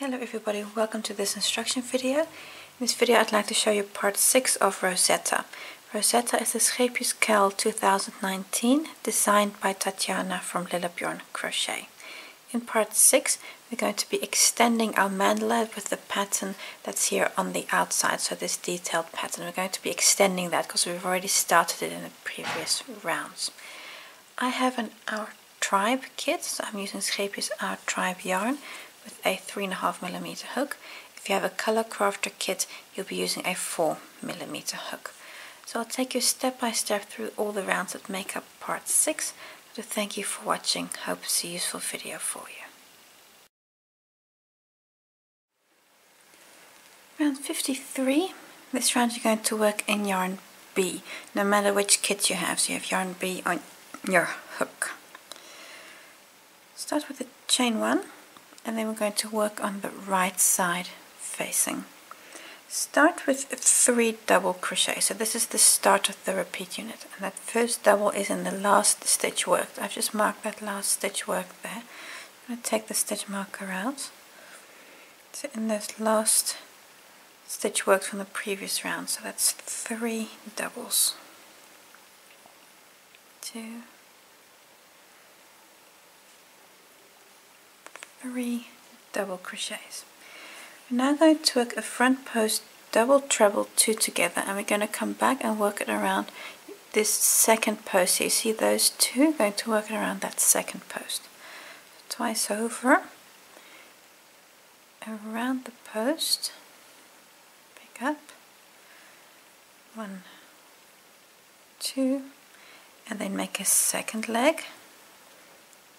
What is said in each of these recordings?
Hello everybody, welcome to this instruction video. In this video I'd like to show you part 6 of Rozeta. Rozeta is the Scheepjes Kel 2019 designed by Tatiana from Lillebjorn Crochet. In part 6 we're going to be extending our mandala with the pattern that's here on the outside, so this detailed pattern. We're going to be extending that because we've already started it in the previous rounds. I have an Our Tribe kit, so I'm using Scheepjes Our Tribe yarn with a 3.5mm hook. If you have a color crafter kit, you'll be using a 4mm hook. So I'll take you step by step through all the rounds that make up part 6. So thank you for watching. Hope it's a useful video for you. Round 53. This round you're going to work in yarn B, no matter which kit you have. So you have yarn B on your hook. Start with the chain 1. And then we're going to work on the right side facing. Start with 3 double crochets. So this is the start of the repeat unit, and that first double is in the last stitch worked. I've just marked that last stitch worked there. I'm going to take the stitch marker out. So in this last stitch worked from the previous round, so that's 3 doubles. 2, 3 double crochets. We're now going to work a front post double treble 2 together, and we're going to come back and work it around this second post. So you see those 2, going to work it around that second post. Twice over, around the post, pick up 1, 2, and then make a second leg,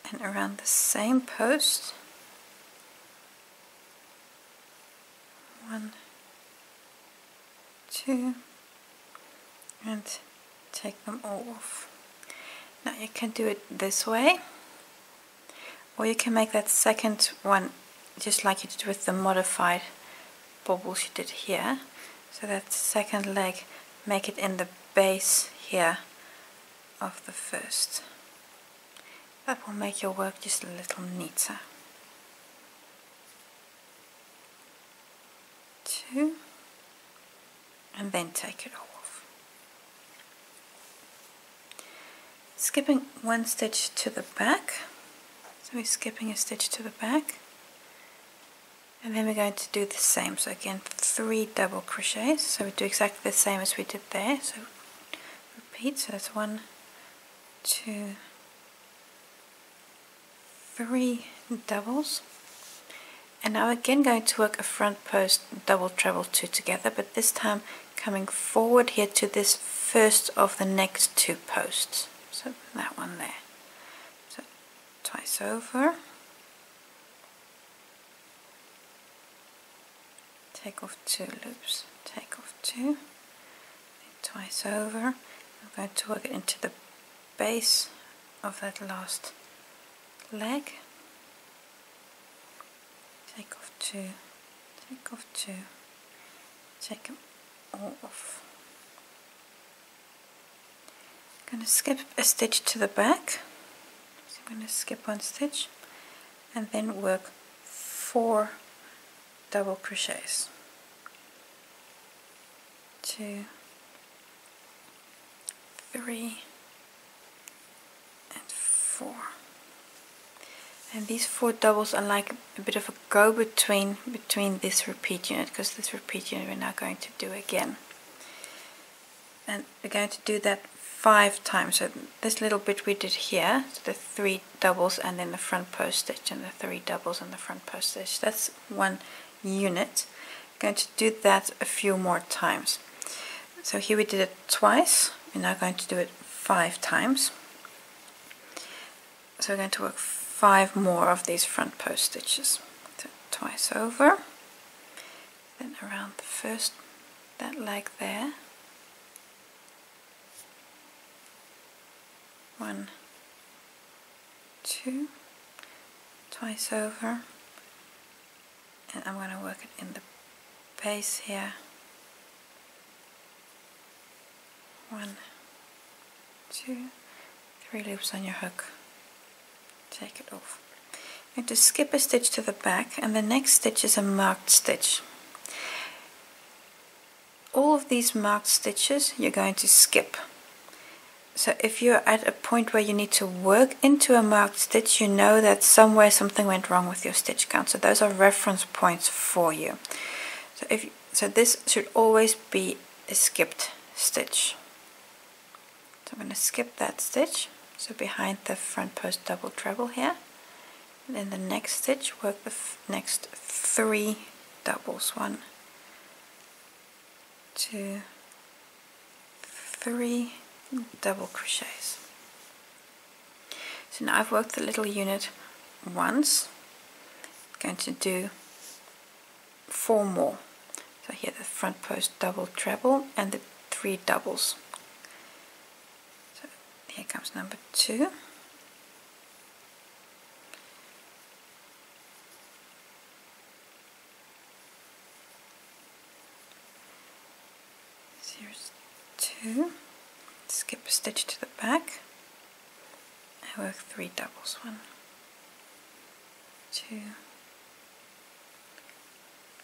and around the same post 1, 2, and take them all off. Now you can do it this way, or you can make that second one just like you did with the modified bobbles you did here. So that second leg, make it in the base here of the first. That will make your work just a little neater. 2, and then take it off. Skipping 1 stitch to the back, so we're skipping a stitch to the back, and then we're going to do the same. So again, 3 double crochets, so we do exactly the same as we did there. So repeat, so that's 1, 2, 3 doubles. And now again going to work a front post double treble 2 together, but this time coming forward here to this first of the next 2 posts. So that one there. So twice over. Take off 2 loops. Take off 2. Then twice over. I'm going to work it into the base of that last leg. Take off 2, take off 2, take them all off. I'm going to skip a stitch to the back, so I'm going to skip 1 stitch and then work 4 double crochets. 2, 3, and 4. And these 4 doubles are like a bit of a go-between between this repeat unit, because this repeat unit we're now going to do again. And we're going to do that 5 times. So this little bit we did here, so the 3 doubles and then the front post stitch, and the 3 doubles and the front post stitch. That's 1 unit. We're going to do that a few more times. So here we did it twice. We're now going to do it 5 times. So we're going to work 5 more of these front post stitches. So twice over, then around the first, that leg there, 1, 2, twice over, and I'm going to work it in the base here, 1, 2, 3 loops on your hook. Take it off. I'm going to skip a stitch to the back, and the next stitch is a marked stitch. All of these marked stitches you're going to skip. So if you're at a point where you need to work into a marked stitch, you know that somewhere something went wrong with your stitch count. So those are reference points for you. So this should always be a skipped stitch. So I'm going to skip that stitch. So behind the front post double treble here. And in the next stitch, work the next 3 doubles. 1, 2, 3 double crochets. So now I've worked the little unit once. I'm going to do 4 more. So here the front post double treble and the 3 doubles. So here comes number 2. So here's 2. Skip a stitch to the back. I work 3 doubles. 1, 2,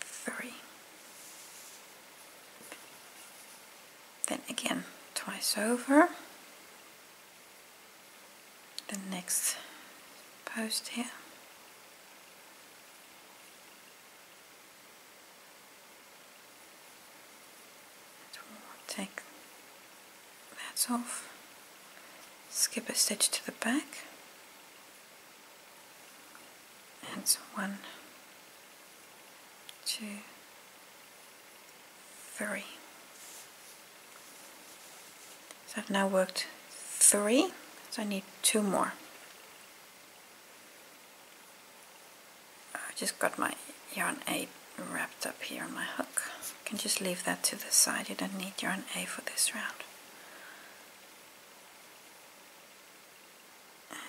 3. Then again twice over. The next post here. Take that off. Skip a stitch to the back. And 1, 2, 3. So I've now worked 3, so I need 2 more. I just got my yarn A wrapped up here on my hook. You can just leave that to the side, you don't need yarn A for this round.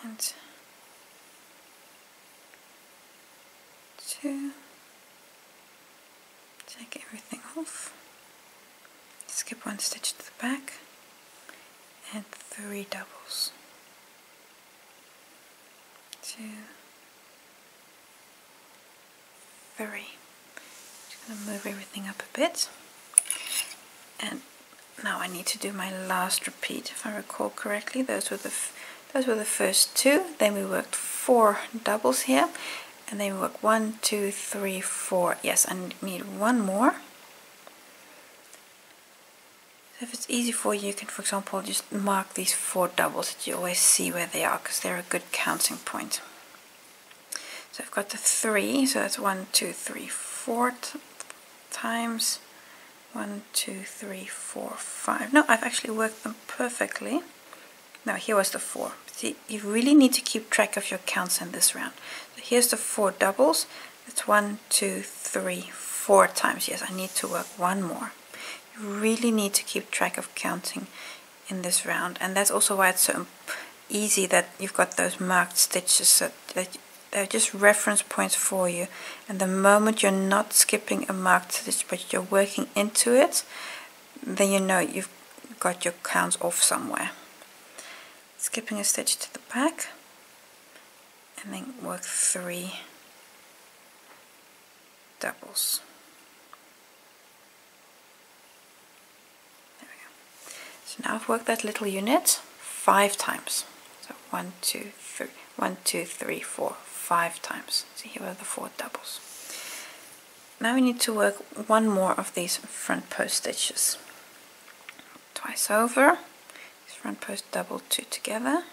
And 2, take everything off, skip 1 stitch to the back, and 3 doubles. 2, 3. Just going to move everything up a bit. And now I need to do my last repeat. If I recall correctly, those were the first 2. Then we worked 4 doubles here, and then we work 1, 2, 3, 4. Yes, I need 1 more. So if it's easy for you, you can, for example, just mark these 4 doubles that you always see where they are, because they're a good counting point. So I've got the 3, so that's 1, 2, 3, 4 times 1, 2, 3, 4, 5. No, I've actually worked them perfectly. Now here was the 4. See, you really need to keep track of your counts in this round. So here's the 4 doubles. That's 1, 2, 3, 4 times. Yes, I need to work 1 more. You really need to keep track of counting in this round, and that's also why it's so easy that you've got those marked stitches, so that they're just reference points for you. And the moment you're not skipping a marked stitch but you're working into it, then you know you've got your counts off somewhere. Skipping a stitch to the back, and then work 3 doubles. There we go. So now I've worked that little unit 5 times. So 1, 2, 3, 1, 2, 3, 4, 5 times. So here are the 4 doubles. Now we need to work 1 more of these front post stitches. Twice over. Front post double 2 together.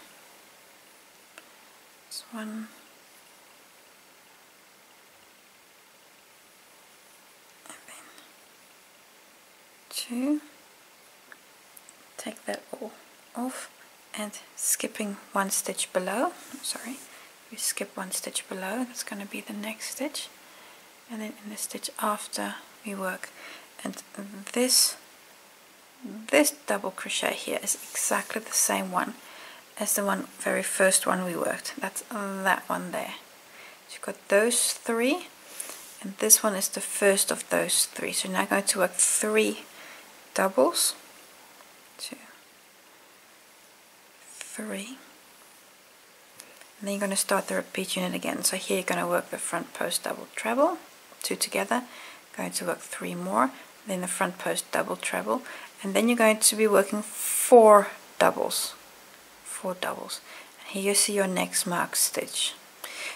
This 1, and then 2. Take that all off, and skipping 1 stitch below. Sorry, we skip 1 stitch below. That's going to be the next stitch, and then in the stitch after we work. And this double crochet here is exactly the same one as the very first one we worked. That's that one there. So you've got those 3, and this one is the first of those 3. So now I'm going to work 3 doubles. 2, 3, And then you're going to start the repeat unit again. So here you're going to work the front post double treble, 2 together, going to work 3 more, then the front post double treble, and then you're going to be working 4 doubles. 4 doubles. And here you see your next marked stitch.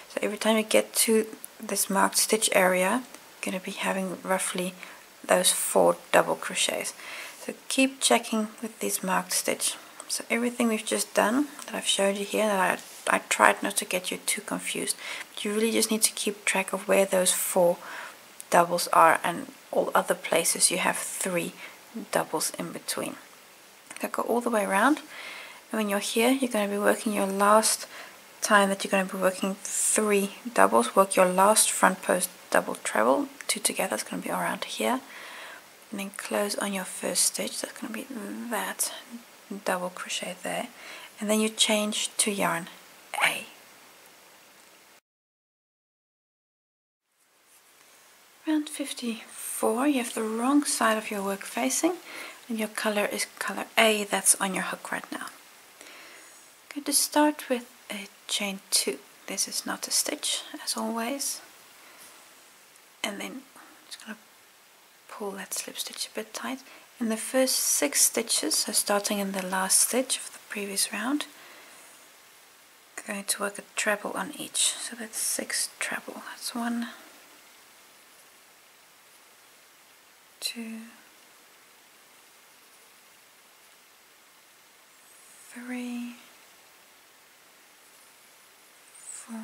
So every time you get to this marked stitch area, you're going to be having roughly those 4 double crochets. So keep checking with these marked stitch. So everything we've just done that I've showed you here, that I tried not to get you too confused, but you really just need to keep track of where those 4 doubles are, and all other places you have 3 doubles in between. So go all the way around, and when you're here you're going to be working your last time that you're going to be working 3 doubles. Work your last front post double treble, 2 together, it's going to be around here, and then close on your first stitch. That's going to be that double crochet there, and then you change to yarn A. Round 54, you have the wrong side of your work facing, and your color is color A, that's on your hook right now. I'm going to start with a chain 2. This is not a stitch, as always, and then just going to pull that slip stitch a bit tight. In the first 6 stitches, so starting in the last stitch of the previous round, I'm going to work a treble on each. So that's 6 treble. That's 1, 2, 3, 4,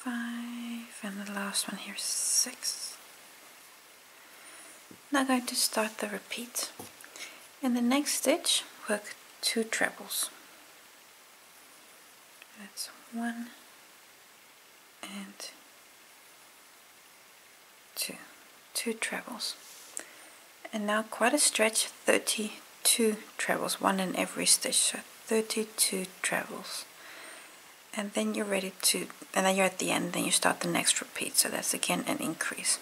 5, and the last one here is 6. Now going to start the repeat. In the next stitch, work 2 trebles. That's 1 and 2. 2 trebles. And now quite a stretch, 32 trebles, 1 in every stitch, so 32 trebles. And then you're ready to, and then you're at the end, then you start the next repeat, so that's again an increase.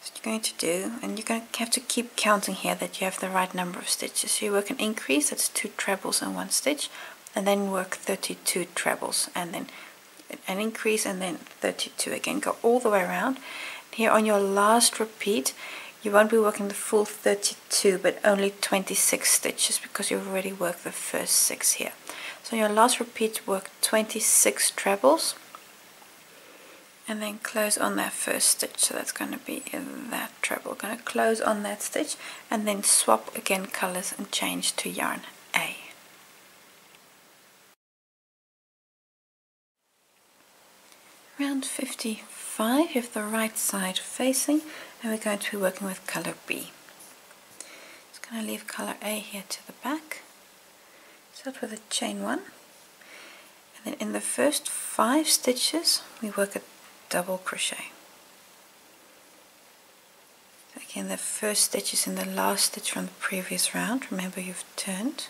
So what you're going to do, and you're going to have to keep counting here that you have the right number of stitches. So you work an increase, that's 2 trebles in 1 stitch, and then work 32 trebles, and then an increase, and then 32 again. Go all the way around. Here on your last repeat, you won't be working the full 32, but only 26 stitches, because you've already worked the first 6 here. So in your last repeat, work 26 trebles, and then close on that first stitch. So that's going to be in that treble. Going to close on that stitch, and then swap again colors and change to yarn A. Round 55, you have the right side facing, and we're going to be working with color B. Just going to leave color A here to the back. Start with a chain 1, and then in the first 5 stitches we work a double crochet. So again, the first stitch is in the last stitch from the previous round. Remember, you've turned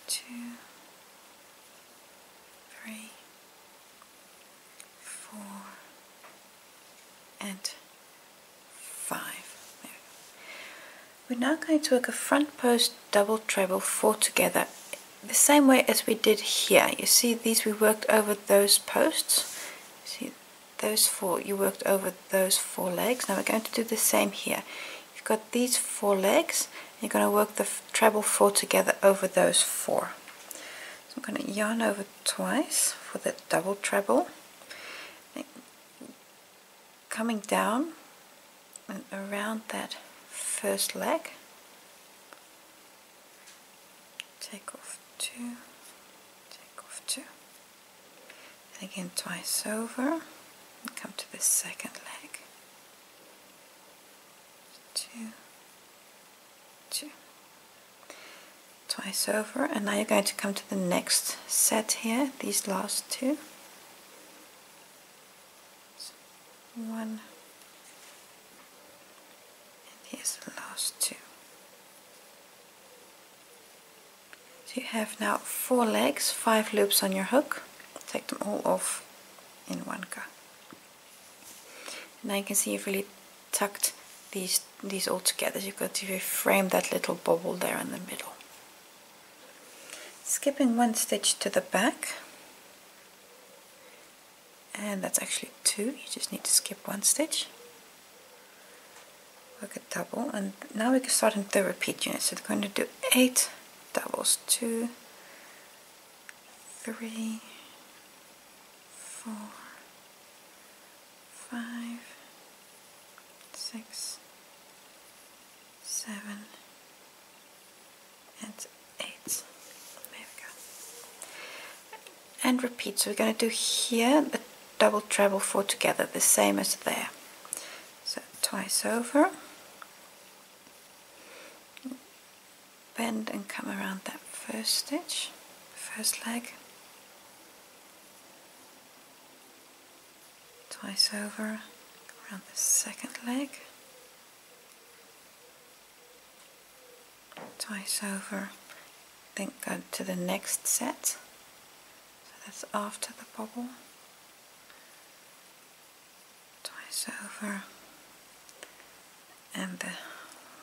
2, 3, 4, and 5. There. We're now going to work a front post double treble 4 together, the same way as we did here. You see these, we worked over those posts. See those 4, you worked over those 4 legs. Now we're going to do the same here. You've got these 4 legs, and you're going to work the treble 4 together over those 4. So I'm going to yarn over twice for the double treble, coming down and around that first leg, take off 2, take off 2, and again twice over, and come to the second leg, 2, 2, twice over, and now you're going to come to the next set here, these last 2, 1, and here's the last 2. So you have now 4 legs, 5 loops on your hook. Take them all off in one go. Now you can see you've really tucked these all together. You've got to frame that little bobble there in the middle. skipping one stitch to the back, and that's actually 2, you just need to skip one stitch, work a double, and now we can start into the repeat unit. So we're going to do 8 doubles, 2, 3, 4, 5, 6, 7, and 8. There we go. And repeat. So we're going to do here the double treble 4 together, the same as there. So twice over, bend and come around that first stitch, first leg, twice over, around the second leg, twice over, then go to the next set, so that's after the bobble, twice over, and the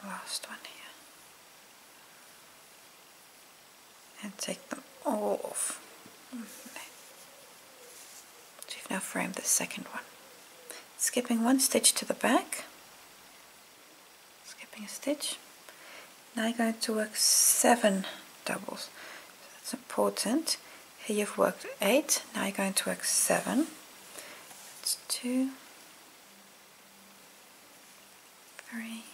last one here, and take them all off. So you've now framed the second one. Skipping one stitch to the back, skipping a stitch. Now you're going to work 7 doubles. So that's important. Here you've worked 8, now you're going to work 7. That's 2, 3,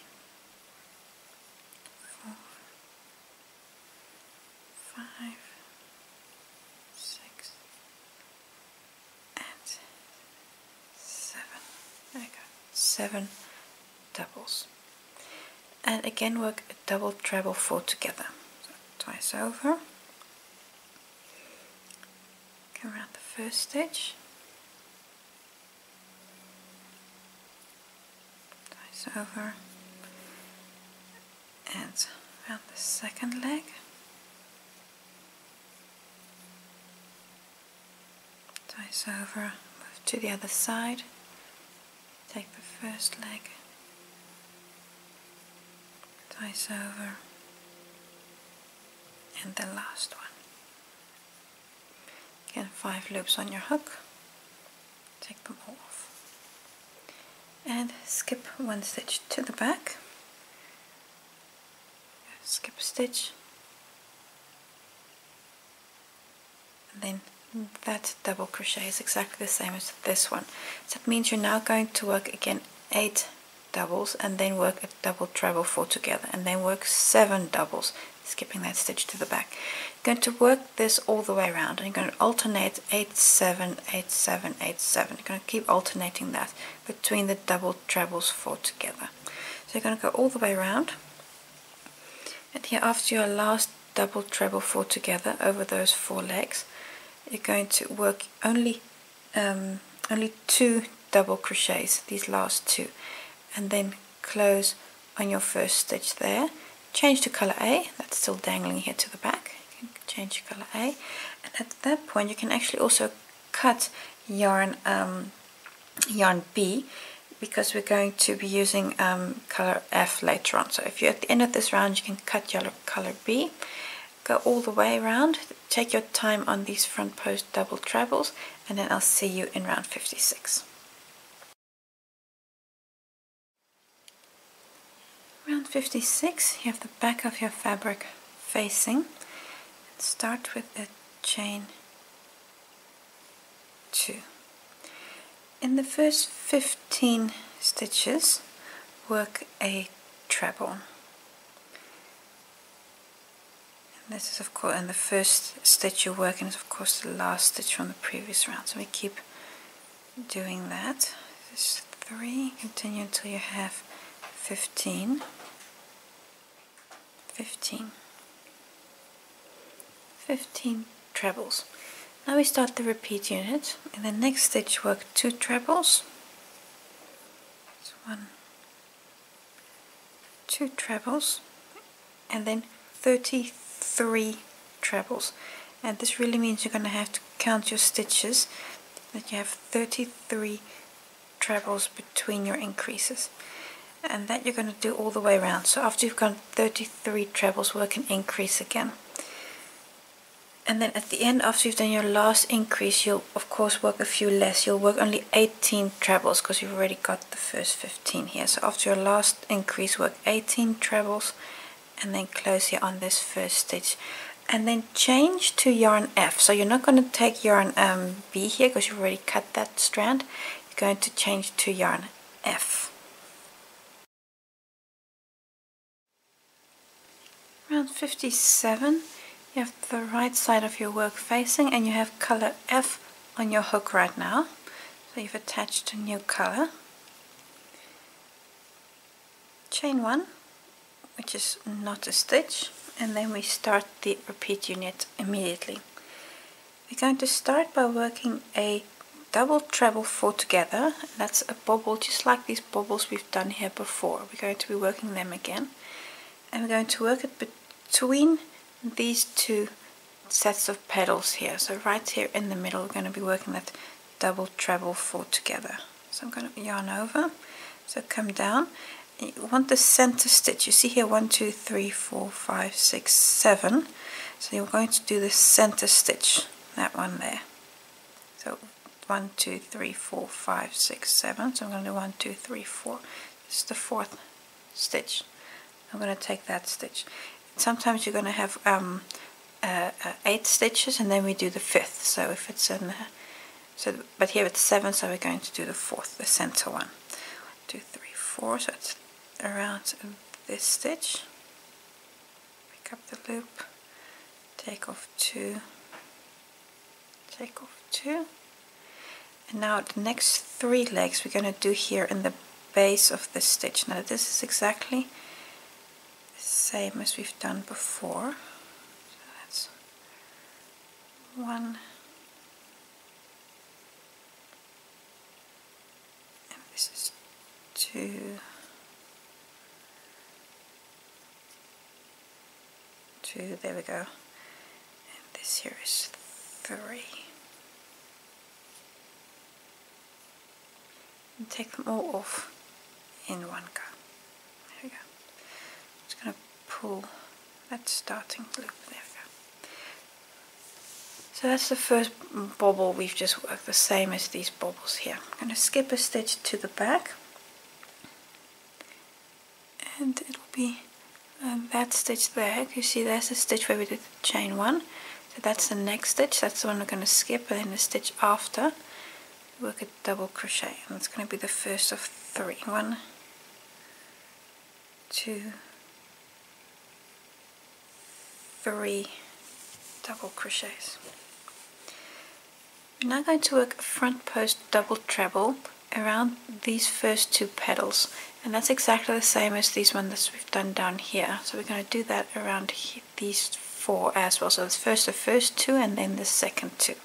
4, 5, 6, and 7. There you go. 7 doubles. And again work a double treble 4 together. So twice over. Go around the first stitch. Twice over. And around the second leg. Twice over. Move to the other side. Take the first leg. Twice over, and the last one. Again, 5 loops on your hook, take them all off, and skip one stitch to the back, skip a stitch, and then that double crochet is exactly the same as this one. So that means you're now going to work again 8 doubles and then work a double treble 4 together, and then work 7 doubles, skipping that stitch to the back. You're going to work this all the way around, and you're going to alternate 8 7 8 7 8 7. You're going to keep alternating that between the double trebles 4 together. So you're going to go all the way around, and here after your last double treble 4 together over those 4 legs, you're going to work only 2 double crochets, these last 2, and then close on your first stitch there. Change to color A, that's still dangling here to the back. You can change your color A, and at that point you can actually also cut yarn B, because we're going to be using color F later on. So if you're at the end of this round, you can cut your color B, go all the way around, take your time on these front post double trebles, and then I'll see you in round 56. Round 56, you have the back of your fabric facing. Start with a chain 2. In the first 15 stitches, work a treble. And this is of course, and the first stitch you're working is of course the last stitch from the previous round. So we keep doing that. This is 3, continue until you have 15, 15, 15 trebles. Now we start the repeat unit. In the next stitch work 2 trebles. So 1, 2 trebles, and then 33 trebles. And this really means you're going to have to count your stitches, that you have 33 trebles between your increases, and that you're going to do all the way around. So after you've gone 33 trebles, work an increase again. And then at the end, after you've done your last increase, you'll of course work a few less. You'll work only 18 trebles because you've already got the first 15 here. So after your last increase, work 18 trebles and then close here on this first stitch. And then change to yarn F. So you're not going to take yarn B here because you've already cut that strand. You're going to change to yarn F. Around 57. You have the right side of your work facing and you have color F on your hook right now. So you've attached a new color. Chain 1, which is not a stitch, and then we start the repeat unit immediately. We're going to start by working a double treble 4 together. That's a bobble just like these bobbles we've done here before. We're going to be working them again. And we're going to work it between these two sets of petals here. So right here in the middle we're going to be working that double treble 4 together. So I'm going to yarn over, so come down. You want the center stitch. You see here 1, 2, 3, 4, 5, 6, 7. So you're going to do the center stitch, that one there. So 1, 2, 3, 4, 5, 6, 7. So I'm going to do 1, 2, 3, 4. This is the fourth stitch. I'm going to take that stitch. Sometimes you're going to have 8 stitches and then we do the 5th. So if it's in the, but here it's 7, so we're going to do the 4th, the center one. 1, 2, 3, 4. So it's around this stitch. Pick up the loop, take off 2, take off 2. And now the next 3 legs we're going to do here in the base of the stitch. Now this is exactly same as we've done before. So that's 1 and this is 2, 2, there we go, and this here is 3. And take them all off in one go. There we go. I'm just going to pull that starting loop. There we go. So that's the first bobble we've just worked, the same as these bobbles here. I'm going to skip a stitch to the back and it'll be that stitch there. You see there's a stitch where we did chain 1. So that's the next stitch, that's the one we're going to skip, and then the stitch after work a double crochet, and it's going to be the first of 3. 1, 2, 3 double crochets. We're now going to work a front post double treble around these first 2 petals, and that's exactly the same as these ones that we've done down here. So we're going to do that around these 4 as well. So it's first the first 2 and then the second 2.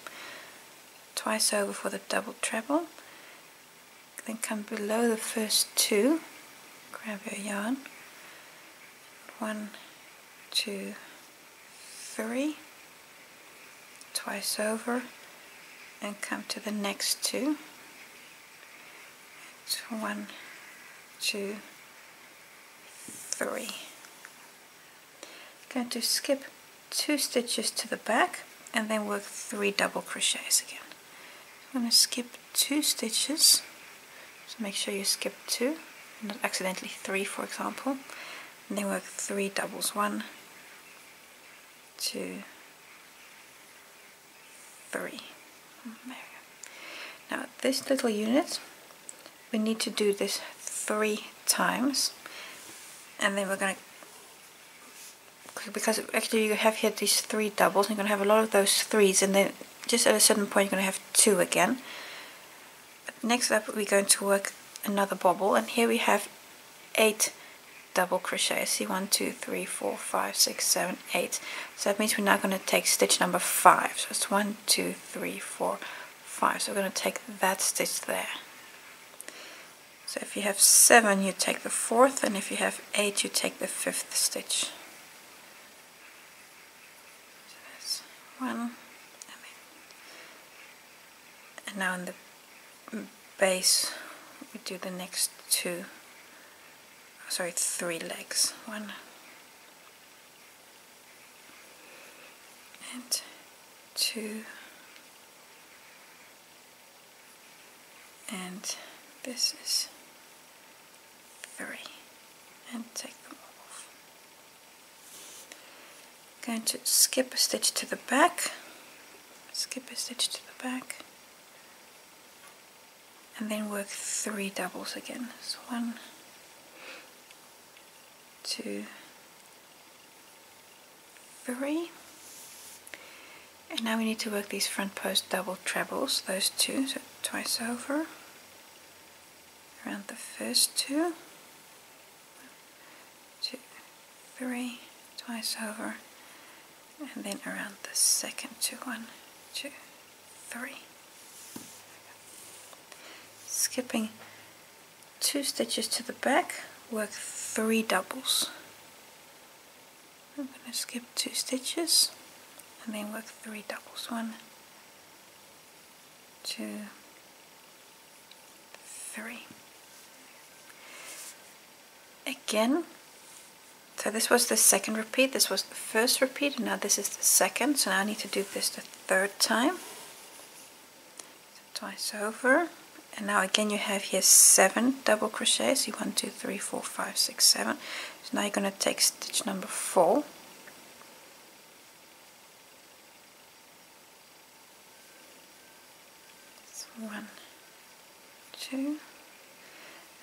Twice over for the double treble, then come below the first 2, grab your yarn, 1, 2, 3, twice over, and come to the next 2, 1, 2, 3. Going to skip 2 stitches to the back and then work 3 double crochets again. I'm going to skip 2 stitches, so make sure you skip 2, not accidentally 3 for example, and then work 3 doubles, 1, 2, 3. There we go. Now this little unit, we need to do this 3 times, and then we're going to, because actually you have here these 3 doubles, and you're going to have a lot of those 3s, and then just at a certain point you're going to have 2 again. But next up we're going to work another bobble, and here we have 8 double crochets. See, 1, 2, 3, 4, 5, 6, 7, 8. So that means we're now going to take stitch number 5. So it's 1, 2, 3, 4, 5. So we're going to take that stitch there. So if you have 7 you take the 4th, and if you have 8 you take the 5th stitch. So that's 1. And now in the base we do the next 3 legs. 1 and 2, and this is 3, and take them off. Going to skip a stitch to the back, skip a stitch to the back, and then work 3 doubles again. So 1, 2, 3, and now we need to work these front post double trebles, those 2, so twice over, around the first 2, 2, 3, twice over, and then around the second 2, 1, 2, 3. Skipping 2 stitches to the back, work 3 doubles. I'm going to skip 2 stitches and then work 3 doubles. 1, 2, 3. Again, so this was the second repeat, this was the first repeat, and now this is the second, so now I need to do this the third time. So twice over, and now again you have here 7 double crochets, so 1, 2, 3, 4, 5, 6, 7. So now you're going to take stitch number 4. So 1, 2, and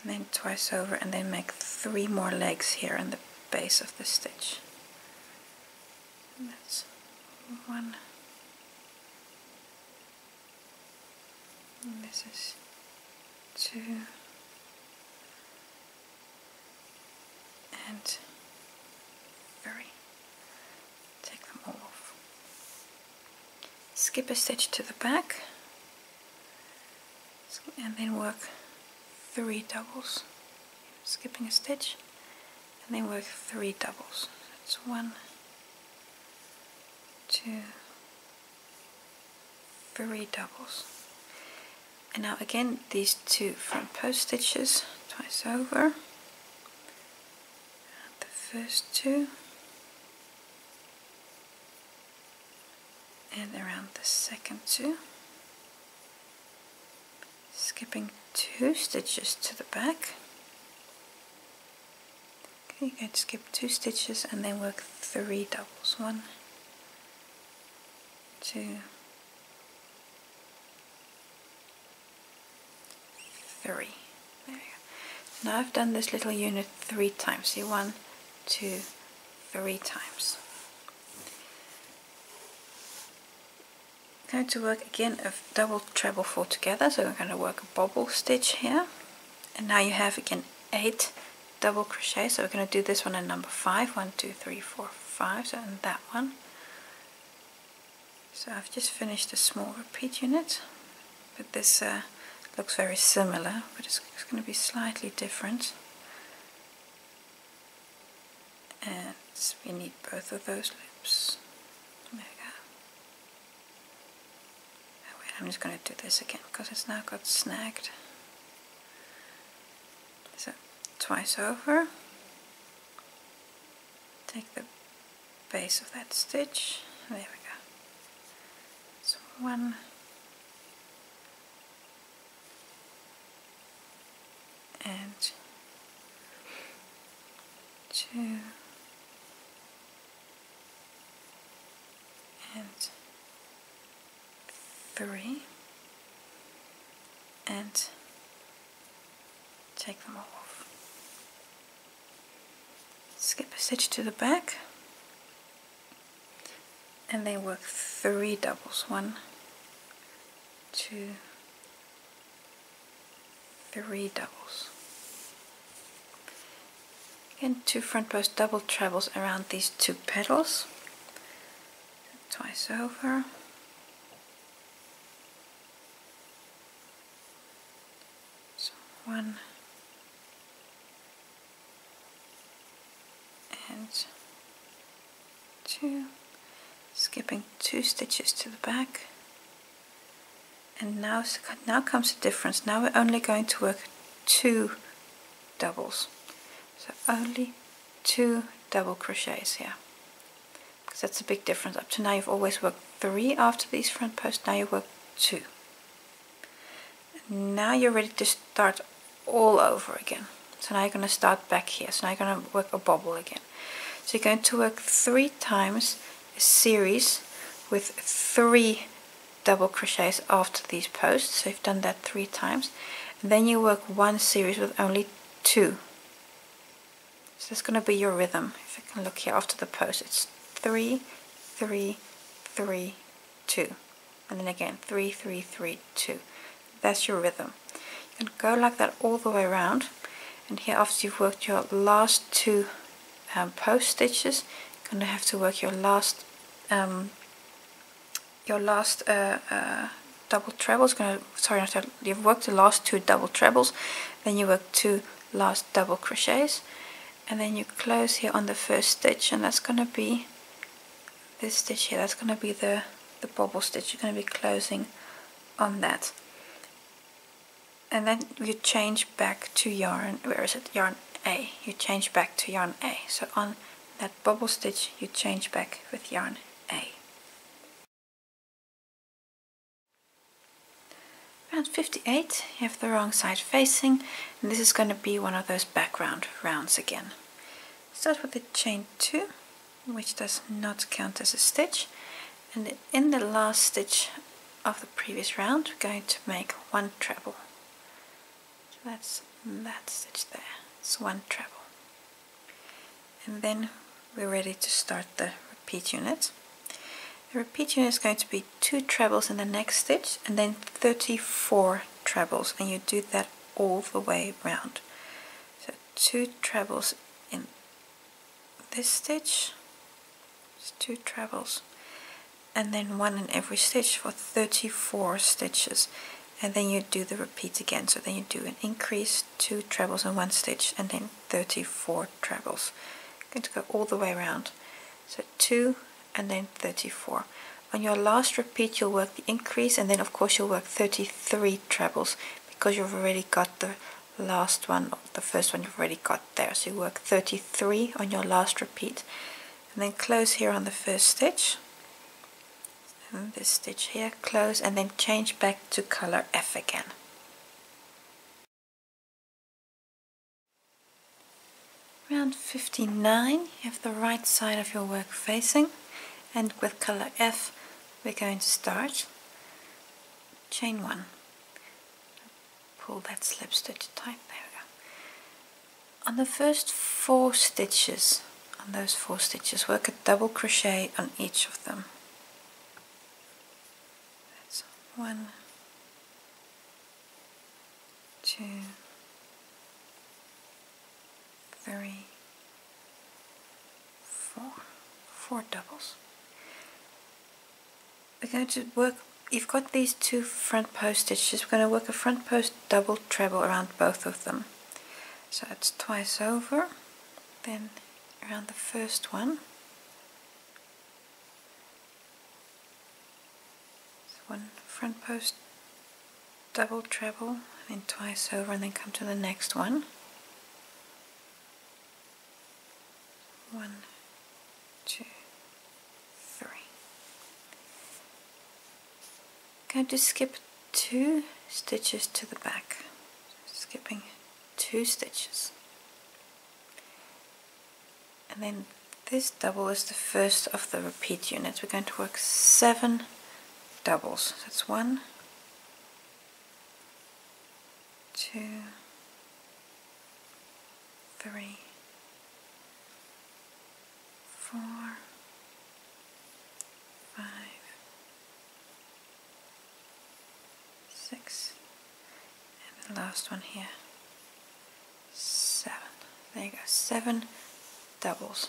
then twice over, and then make 3 more legs here in the base of the stitch. And that's 1, and this is 2, and 3. Take them all off. Skip a stitch to the back, and then work 3 doubles. Skipping a stitch, and then work 3 doubles. That's 1, 2, 3 doubles. And now again these 2 front post stitches twice over, the first 2, and around the second 2, skipping 2 stitches to the back. Okay, you're going to skip 2 stitches and then work 3 doubles. 1, 2, 3. There we go. Now I've done this little unit 3 times. See, 1, 2, 3 times. I'm going to work again a double treble 4 together, so we're going to work a bobble stitch here, and now you have again 8 double crochet, so we're going to do this one in number 5. 1, 2, 3, 4, 5, so in that one. So I've just finished a small repeat unit, but this looks very similar, but it's going to be slightly different, and we need both of those loops. There we go. Oh, wait, I'm just going to do this again because it's now got snagged. So twice over, take the base of that stitch, there we go. So 1, and 2, and 3, and take them all off. Skip a stitch to the back, and then work 3 doubles. 1, 2, 3 doubles. Again, 2 front post double trebles around these 2 petals, twice over, so 1, and 2, skipping 2 stitches to the back, and now comes the difference. Now we're only going to work 2 doubles. So only 2 double crochets here, because that's a big difference. Up to now you've always worked 3 after these front posts, now you work 2. Now you're ready to start all over again. So now you're going to start back here. So now you're going to work a bobble again. So you're going to work 3 times a series with 3 double crochets after these posts. So you've done that 3 times. And then you work 1 series with only 2. So that's going to be your rhythm. If you can look here after the post, it's 3, 3, 3, 2. And then again 3, 3, 3, 2. That's your rhythm. You can go like that all the way around. And here, after you've worked your last 2 post stitches, you're going to have to work your last double trebles. You've worked the last 2 double trebles, then you work 2 last double crochets, and then you close here on the first stitch, and that's going to be this stitch here. That's going to be the bobble stitch. You're going to be closing on that. And then you change back to yarn, where is it? Yarn A. You change back to yarn A. So on that bobble stitch you change back with yarn A. Round 58, you have the wrong side facing, and this is going to be one of those background rounds again. Start with the chain 2, which does not count as a stitch, and in the last stitch of the previous round we're going to make 1 treble. That's that stitch there. It's 1 treble. And then we're ready to start the repeat unit. The repeat unit is going to be 2 trebles in the next stitch and then 34 trebles, and you do that all the way round. So 2 trebles in this stitch, just 2 trebles, and then 1 in every stitch for 34 stitches. And then you do the repeat again. So then you do an increase, 2 trebles in 1 stitch, and then 34 trebles. I'm going to go all the way around. So 2 and then 34. On your last repeat you'll work the increase, and then of course you'll work 33 trebles because you've already got the last one, the first one you've already got there. So you work 33 on your last repeat, and then close here on the first stitch. And this stitch here, close, and then change back to color F again. Round 59, you have the right side of your work facing, and with color F we're going to start chain 1. Pull that slip stitch tight, there we go. On the first 4 stitches, on those 4 stitches, work a double crochet on each of them. 1, 2, 3, 4. 4 doubles. We're going to work, you've got these 2 front post stitches, we're going to work a front post double treble around both of them. So it's twice over, then around the first one. 1 front post double treble, and then twice over, and then come to the next one. 1, 2, 3. Going to skip 2 stitches to the back. Skipping 2 stitches. And then this double is the first of the repeat units. We're going to work 7 doubles. So that's 1, 2, 3, 4, 5, 6, and the last one here, 7. There you go, 7 doubles.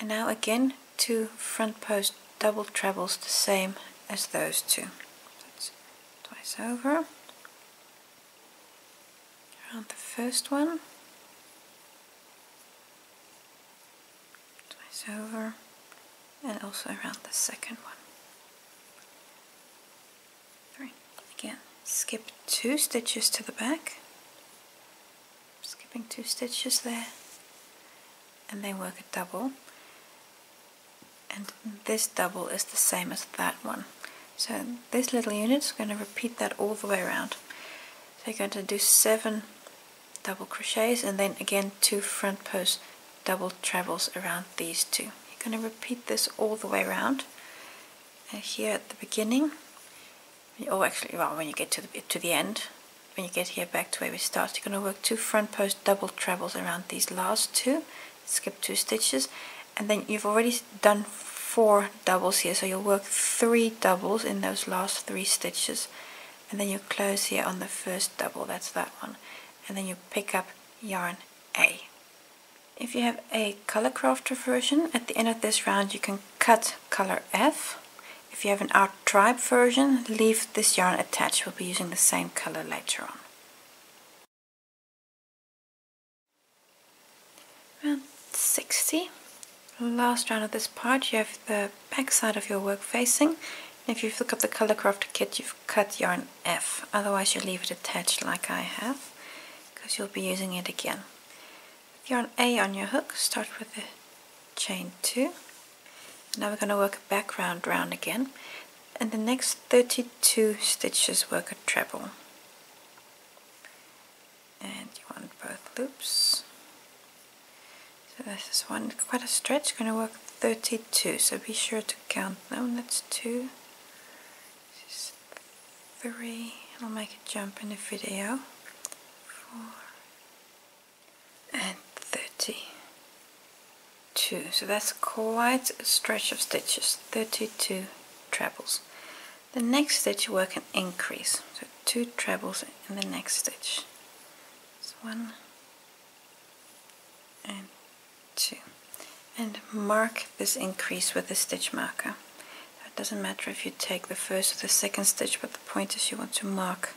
And now again 2 front post double trebles, the same as those 2. That's twice over, around the first one, twice over, and also around the second one. 3. Again, skip 2 stitches to the back, skipping 2 stitches there, and then work a double. and this double is the same as that one. So this little unit is going to repeat that all the way around. So you're going to do 7 double crochets and then again 2 front post double trebles around these 2. You're going to repeat this all the way around. And here at the beginning, or actually, well, when you get to the end, when you get here back to where we started, you're going to work 2 front post double trebles around these last 2. Skip 2 stitches, and then you've already done 4 doubles here, so you'll work 3 doubles in those last 3 stitches, and then you close here on the first double, that's that one, and then you pick up yarn A. If you have a color crafter version, at the end of this round you can cut color F. If you have an Our Tribe version, leave this yarn attached. We'll be using the same color later on. Round 60. Last round of this part, you have the back side of your work facing. If you look up the color crafter kit, you've cut yarn F. Otherwise you leave it attached like I have, because you'll be using it again. With yarn A on your hook, start with the chain 2. Now we're going to work a back round again, and the next 32 stitches work a treble. And you want both loops. So this is one, quite a stretch, going to work 32, so be sure to count them. That's 2, this is 3, I'll make a jump in the video, 4, and 32. So that's quite a stretch of stitches, 32 trebles. The next stitch you work an increase, so 2 trebles in the next stitch. It's 1 and 2. And mark this increase with a stitch marker. It doesn't matter if you take the first or the second stitch, but the point is you want to mark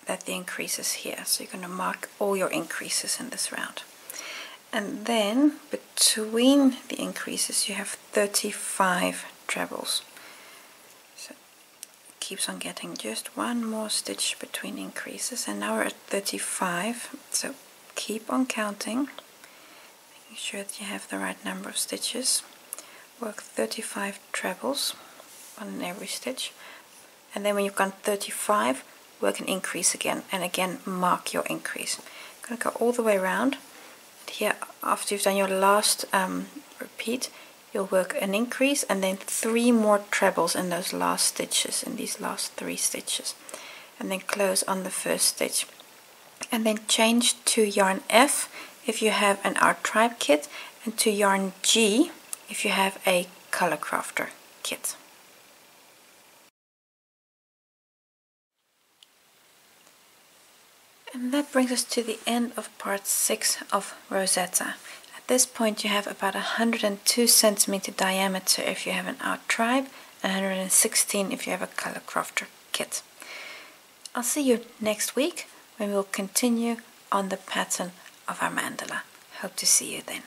that the increase is here. So you're going to mark all your increases in this round. And then between the increases you have 35 trebles. So it keeps on getting just one more stitch between increases, and now we're at 35. So keep on counting, making sure that you have the right number of stitches. Work 35 trebles, one in every stitch, and then when you've gone 35, work an increase again, and again mark your increase. I'm going to go all the way around. Here, after you've done your last repeat, you'll work an increase and then 3 more trebles in those last stitches, in these last 3 stitches, and then close on the first stitch, and then change to yarn F if you have an Our Tribe kit, and to yarn G if you have a color crafter kit. And that brings us to the end of part 6 of Rozeta. At this point you have about 102 centimeter diameter if you have an Our Tribe, and 116 if you have a color crafter kit. I'll see you next week when we'll continue on the pattern of our mandala. Hope to see you then.